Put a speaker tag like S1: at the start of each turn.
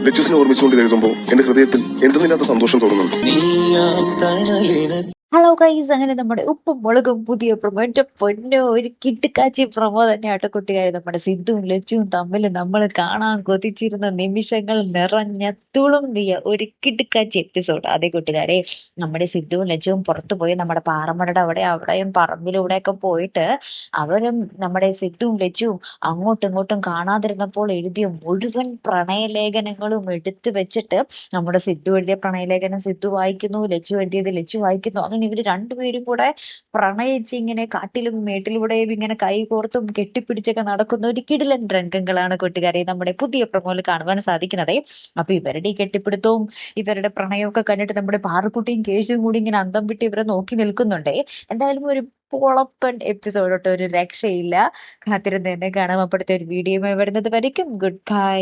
S1: ലച്ചസിനെ ഓർമ്മിച്ചുകൊണ്ട് എഴുതുമ്പോൾ എന്റെ ഹൃദയത്തിൽ എന്തെന്നില്ലാത്ത സന്തോഷം തോന്നുന്നുണ്ട്.
S2: ഹലോ ഗൈസ്, അങ്ങനെ നമ്മുടെ ഉപ്പും മുളകും പുതിയ പ്രൊമോ, എന്റെ പൊന്നോ, ഒരു കിട്ടുകാച്ചി പ്രൊമോ തന്നെ ആട്ടോ കൂട്ടുകാരെ. നമ്മുടെ സിദ്ധുവും ലച്ചുവും തമ്മിൽ നമ്മൾ കാണാൻ കൊതിച്ചിരുന്ന നിമിഷങ്ങൾ നിറഞ്ഞ തുളുമ്പിയ ഒരു കിട്ടുകാച്ചി എപ്പിസോഡ്. അതേ കൂട്ടുകാരെ, നമ്മുടെ സിദ്ധുവും ലച്ചുവും പുറത്തു പോയി നമ്മുടെ പാറമടയുടെ അവിടെയും പറമ്പിലൂടെയൊക്കെ പോയിട്ട് അവരും നമ്മുടെ സിദ്ധുവും ലച്ചുവും അങ്ങോട്ടും ഇങ്ങോട്ടും കാണാതിരുന്നപ്പോൾ എഴുതിയ മുഴുവൻ പ്രണയലേഖനങ്ങളും എടുത്തു വെച്ചിട്ട് നമ്മുടെ സിദ്ധു എഴുതിയ പ്രണയലേഖനം സിദ്ധു വായിക്കുന്നു, ലച്ചു എഴുതിയത് ലച്ചു വായിക്കുന്നു. അങ്ങനെ ഇവര് രണ്ടുപേരും കൂടെ പ്രണയിച്ച് ഇങ്ങനെ കാട്ടിലും മേട്ടിലൂടെയും ഇങ്ങനെ കൈകോർത്തും കെട്ടിപ്പിടിച്ചൊക്കെ നടക്കുന്ന ഒരു കിടിലൻ രംഗങ്ങളാണ് കൂട്ടുകാരെ നമ്മുടെ പുതിയ പ്രൊമോയിൽ കാണുവാൻ സാധിക്കുന്നത്. അപ്പൊ ഇവരുടെ ഈ കെട്ടിപ്പിടുത്തവും ഇവരുടെ പ്രണയവും കണ്ടിട്ട് നമ്മുടെ പാറുക്കുട്ടിയും കേശുവും കൂടി ഇങ്ങനെ അന്തം വിട്ട് ഇവരെ നോക്കി നിൽക്കുന്നുണ്ട്. എന്തായാലും ഒരു പൊളപ്പൻ എപ്പിസോഡോട്ട് ഒരു രക്ഷയില്ല. കാത്തിരുന്ന് തന്നെ കാണാം. അപ്പോഴത്തെ ഒരു വീഡിയോ വരുന്നത് വരയ്ക്കും. Good bye.